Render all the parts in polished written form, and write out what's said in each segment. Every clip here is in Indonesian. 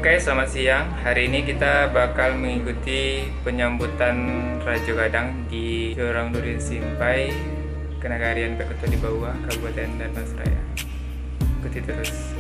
Oke, selamat siang. Hari ini kita bakal mengikuti penyambutan Raja Gadang di Jorong Durin Simpai, Kenagarian Bekuto di Bawah, Kabupaten Dharmasraya. Ikuti terus.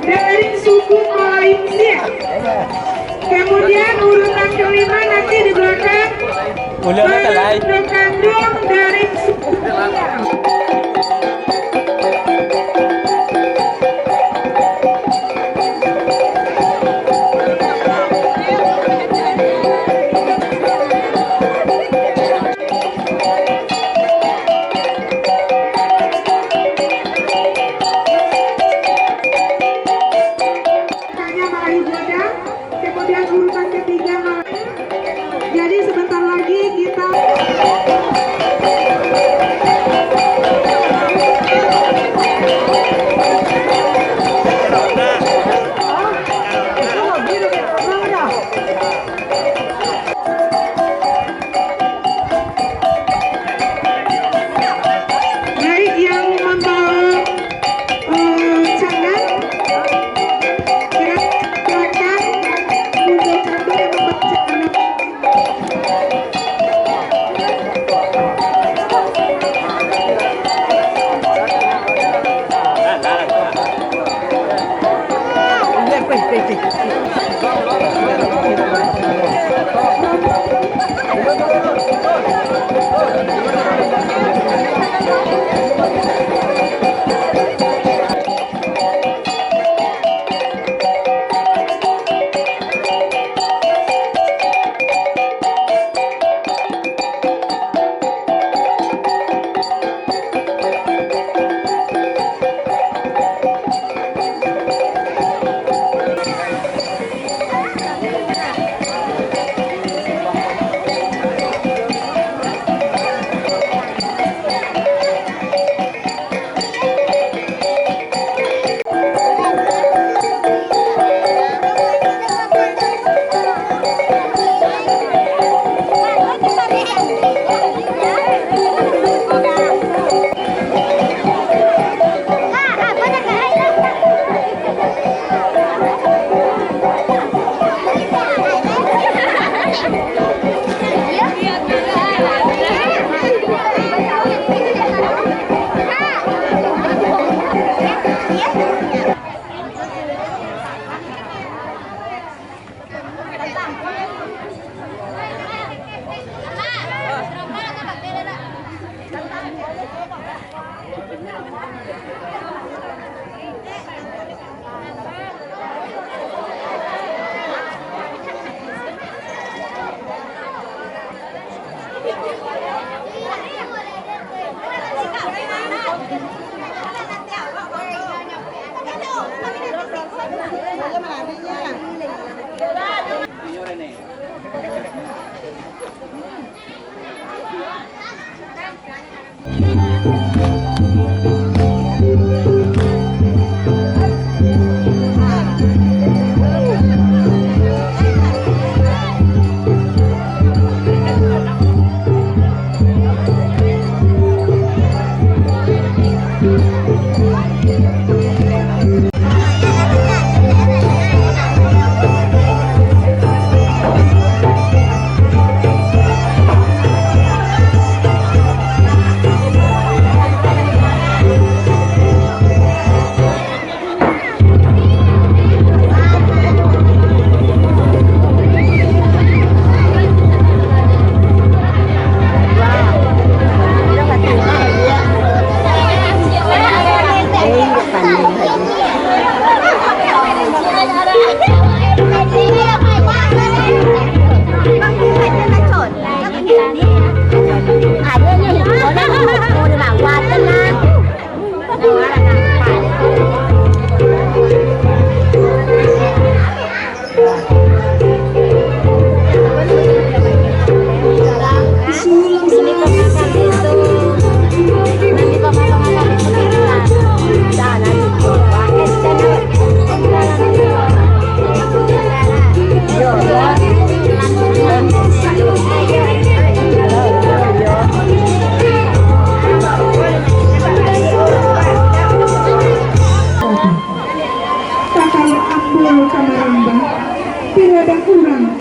Dari suku Malaysia. Kemudian urutan kelima nanti di belakang berkandung dari suku Melayu. Kemudian urutan ketiga, jadi sebentar lagi kita baik yang membawa cangan gerakan mundur candur yang membaca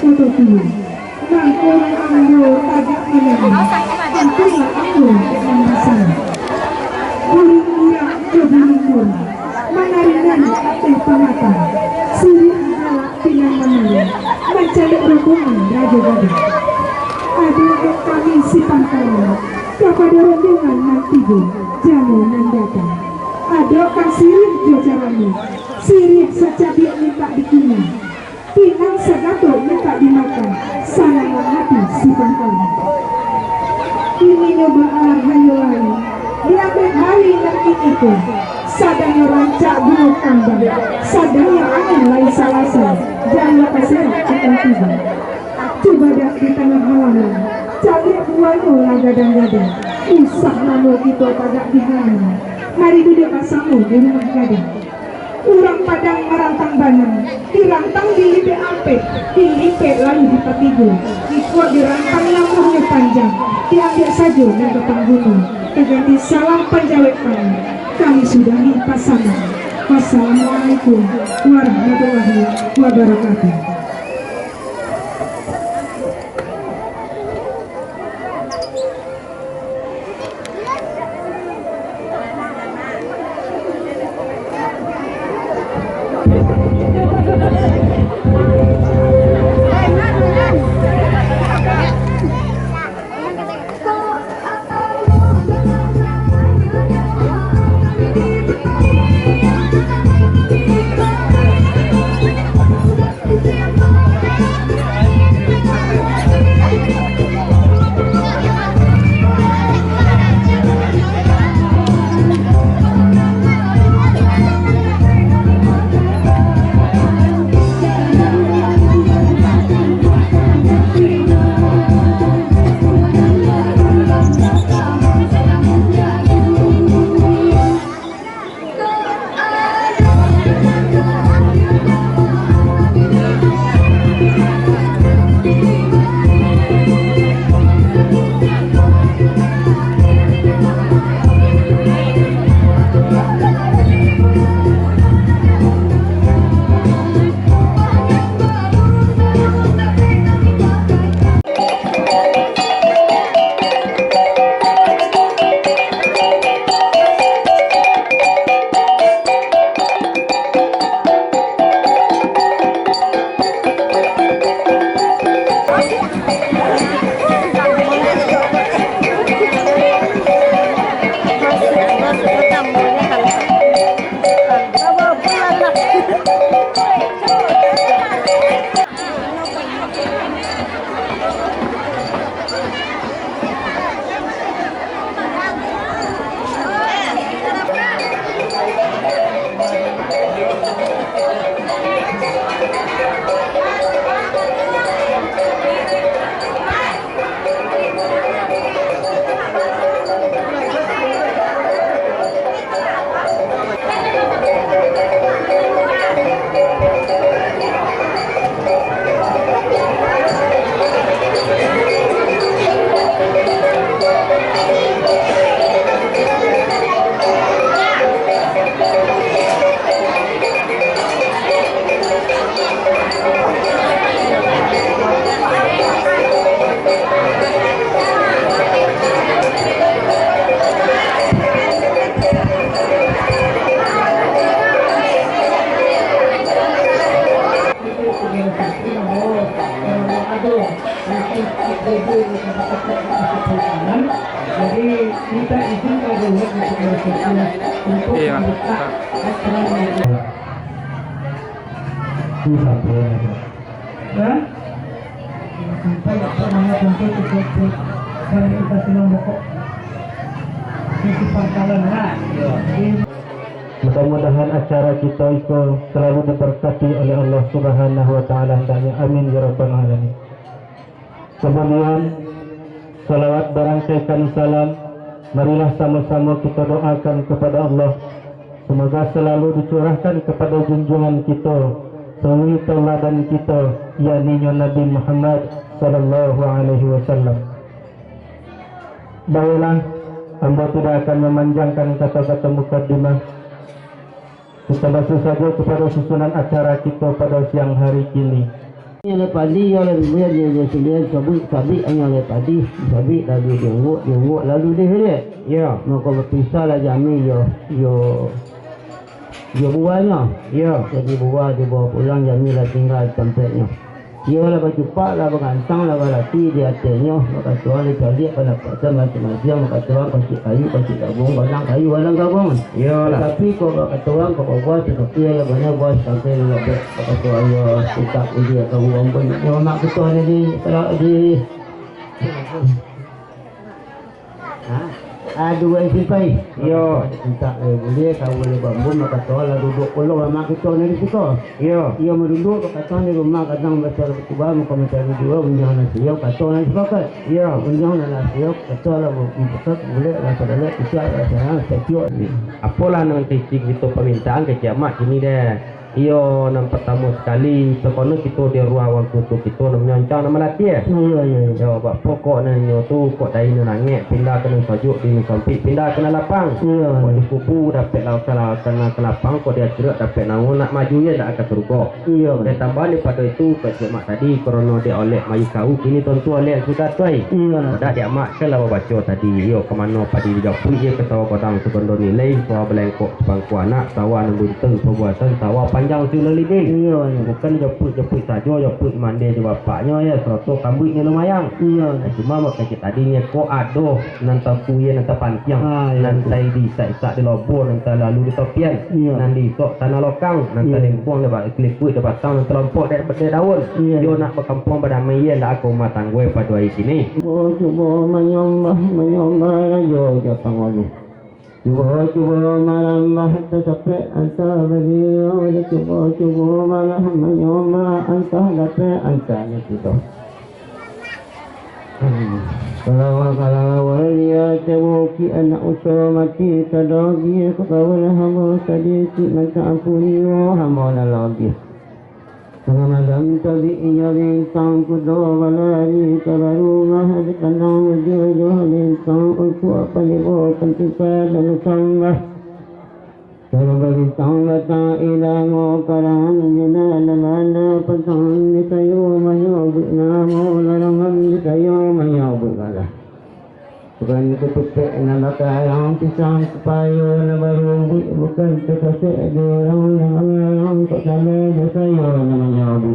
foto tua. Mangkura anggo tagak menang. Tentulah anggo dengan masalah. Burung-burung ke burung-burung. Manaringan teh pamatang. Sirih galak pinang menari. Mencalek rombongan Raja Gadang. Adik kami si pangkalan. Kepada rombongan nanti jamu nan datang. Adokan sirih jojarani. Sirih secabik minta dikina. Pinang segato minta dimakan. Sayangan hati si pangkalan. Ini nyoba alar hayolani. Diambil hari nanti itu. Sadanya rancak buruk kambang. Sadanya angin lain salasa. Jangan kasih akan tiba. Coba dah di tengah halaman. Cari buahnya lah gadang-gadang. Usah nama kita tagak di halaman. Mari duduk bersama di rumah gadang. Urang padang merantang banang. Dirantang di lipe ampek. Di lipe lalu di petigo. Ikut dirantang lamurnya panjang. Diambil saja dan ketang gunung. Terganti salam penjawab kami sudahi pasangan. Wassalamualaikum warahmatullahi wabarakatuh. Jadi kita izinkan dulu untuk bersesuai untuk membuka dan sampai namanya tentu cukup dan kita senang pokok di pangkalan Mudah-mudahan acara kita itu selalu diberkati oleh Allah Subhanahu wa taala hendaknya amin ya rabbal alamin. Kemudian salawat barangkaikan salam, marilah sama-sama kita doakan kepada Allah semoga selalu dicurahkan kepada junjungan kita, suri tauladan kita, yakni Nabi Muhammad sallallahu alaihi wasallam. Baiklah, hamba tidak akan memanjangkan kata-kata mukadimah. Kita masuk saja kepada susunan acara kita pada siang hari ini. Yang lepas dia dia selia sabit hanya lepas dia sabit lalu dia nguk lalu dia helet. Ya, maka berpisah lah jami yo buahnya. Ya, jadi buah dia bawa pulang jami lah tinggal tempatnya. Dia lah berjumpa lah bergantang lah berlatih di atasnya. Maka tuan dia cari pada pasal macam-macam. Maka tuan kasih gabung balang gabung. Ya lah. Tapi kalau kata tuan kalau buat seperti yang banyak buat sampai lebih. Maka tuan dia tetap dia ke uang pun. Dia mak ketua ni kalau di dua simpai. Yo, minta boleh kau boleh bambu maka tuan lah duduk pulau mak ketua ni di situ. Yo, dia duduk kata ni rumah kadang besar berubah muka mencari dua unjang nasi yo kata ni sepakat. Yo, unjang nasi yo kata lah bukan boleh lah saudara kita saya sekian. Apalah nanti kita permintaan ke kiamat ini deh. Iyo nam pertama sekali sekolah kita di ruang waktu kita nam nyancang nama latih. Ya. Jawab pokok nanya tu kok dari nangek pindah kena sajuk di samping pindah kena lapang. Ya. Kok dipupu dapat salah kena lapang kok dia cerak dapat nangun nak maju ya tak akan terukok. Iya. Dan tambah daripada itu ke mak tadi korona dia oleh mayu kau kini tentu oleh sudah tuai. Iya. Dah dia mak ke lah baca tadi. Iyo ke mana padi dia pun dia ke sawah kodang sekondo nilai sawah belengkok bangku anak sawah nang buntung perbuatan sawah panjang sila lebih. Iya, bukan jeput saja, jeput mandi je bapaknya ya, serotok kambing ni lumayan. Iya, cuma makan kita tadinya kok adoh nanti puye nanti pantiang, nanti di sak di lobor, nanti lalu di topian, nanti sok tanah lokang, nanti lempong dapat keliput dapat tang nanti lompok dari daun. Yo nak berkampung pada mayan dah aku matang gue pada hari ini. Oh, cuba menyembah yo jepang walu. Cuba malam tercapai antara beliau. Cuba malam menyoma antara dapat antara kita. Kalau dia temuki anak usaha mati tadagi kekawal hamba tadi si maka ampuni hamba lagi. Tengah malam tadi ia bintang kudo balari kabaru mahal kanang wujud bintang untuk apa libo kantika dan sambah. Kalau bintang datang ilang okaran jena lalana pasang ni kayu mayo namo larangan ni kayu mayo bugala. Bukan ketepek nak yang pisang kepayo na baru bukan terkasih orang yang kok sana saya namanya bu.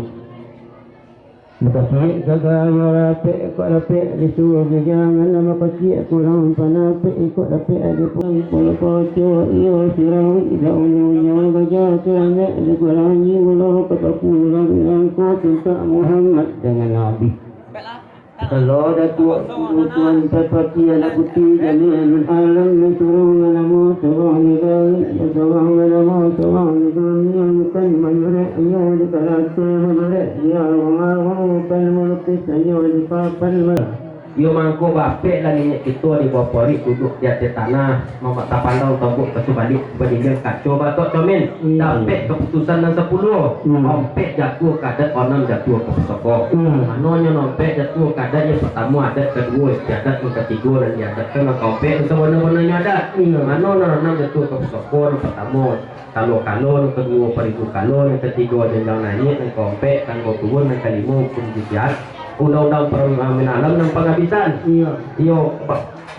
Berkasih gagal rapek kok rapek disuruh jangan nama kecil kurang panapek ikut rapek ada pun pola kocok iyo sirang tidak unyunya baca kerana ada kurang ni mula kata pulang yang kau cinta Muhammad dengan Nabi. Kalau ada tuan terpati anak putih jami'an alam mensurung namamu surung nidai surung namamu surung nidai yang bukan menyurik ia di karate menyurik dia orang bukan melukis ia di papan Yo mangko bapek lah ni kita di bawah pori duduk di atas tanah mamak tapandang tembok kesu balik berdiri kacau batok comin dapet keputusan dan 10 ompek jatuh kadat onam jatuh ke pesoko anonya nompek jatuh kadat yang pertama adat kedua adat yang ketiga dan adat ke ompek sebenarnya adat onam jatuh ke pesoko yang pertama kalau yang kedua peribu kalau yang ketiga jenjang nanya yang ompek kan kedua yang kelima pun dijiat undang-undang permainan alam dan penghabisan. Iyo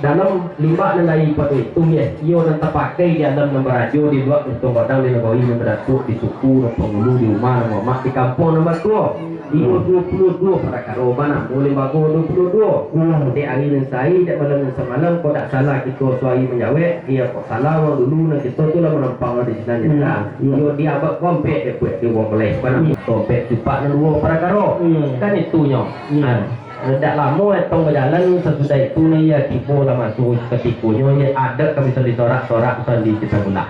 dalam lima dan dari itu ya. Iyo dan terpakai di dalam nomor radio di luar untuk badang di negara ini berdatuk di suku dan penghulu di rumah dan mak di kampung nomor 2. Iyo 22 para karobana boleh bagus 22. Di hari dan saya dan malam dan semalam kau tak salah kita suai menjawab. Iya kau salah dulu dan kita tu lah menampang di sana kita. Iyo dia abak kompet dia buat dia buat boleh. Mana kompet cepat dan dua para karo. Kan itunya. Tak lama tong berjalan sesudah itu ni ya tipu lah masuk ketikunya ya ada kami bisa disorak-sorak di kita pula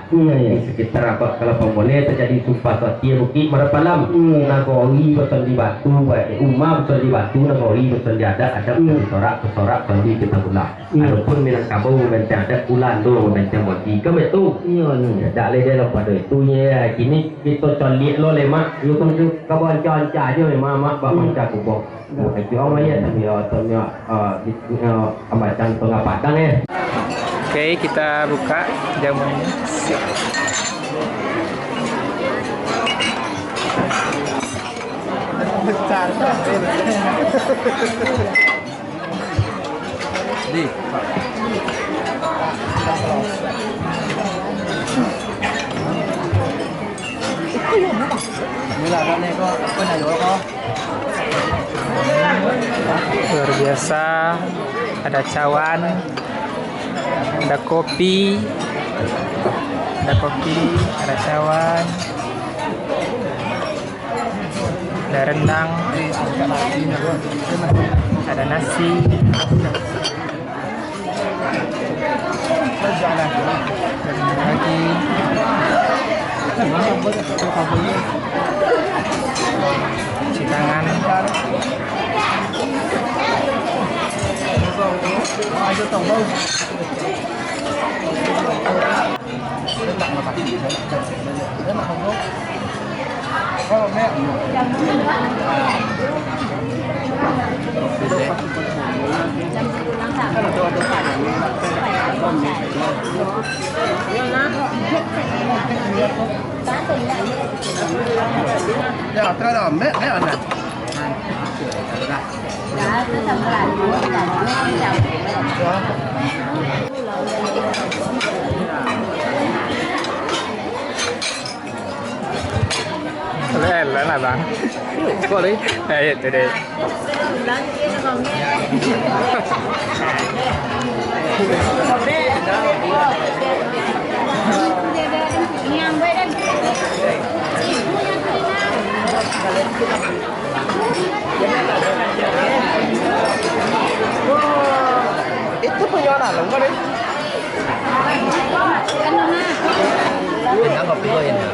sekitar apa kalau pemboleh terjadi sumpah setia bukit marapalam nagori betul di batu umam betul di batu nagori betul di ada disorak-sorak di kita pula adapun Minangkabau mencang ada bulan tu mencang mati kami tu tak boleh dalam pada itu ya kini kita colik lo lemak you kan kawan canca je memang mak bapak canca kubur Jual aja tapi ambacan tengah padang ya. Oke, kita buka jamuannya. Luar biasa, ada cawan, ada kopi, ada cawan, ada rendang, ada nasi, lagi cuci tangan. Lên là bạn có lý đây từ đây itu punya anak lo kan? Kenapa pilih ini?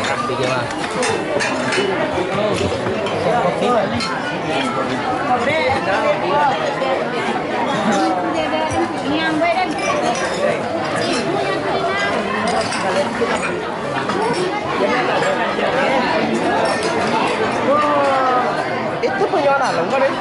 Kopi gimana? Kopi. Itu punya anak lo kan?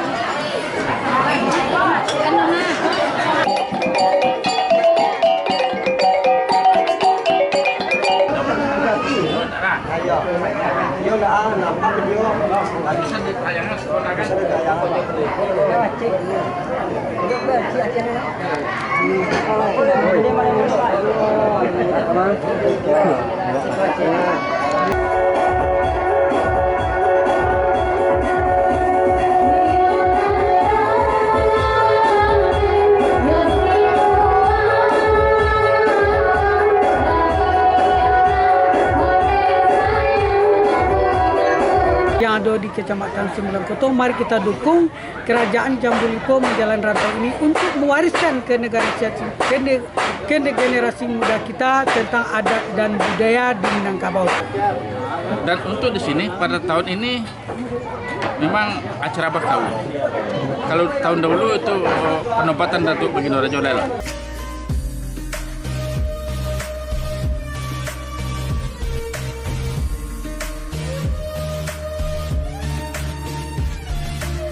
yang ada di Kecamatan Sembilankoto, mari kita dukung Kerajaan Jambu Liko Menjalan Rantau ini untuk mewariskan ke generasi muda kita tentang adat dan budaya di Minangkabau. Dan untuk di sini pada tahun ini memang acara bakau. Kalau tahun dahulu itu penempatan Datuk Baginda Raja Lela.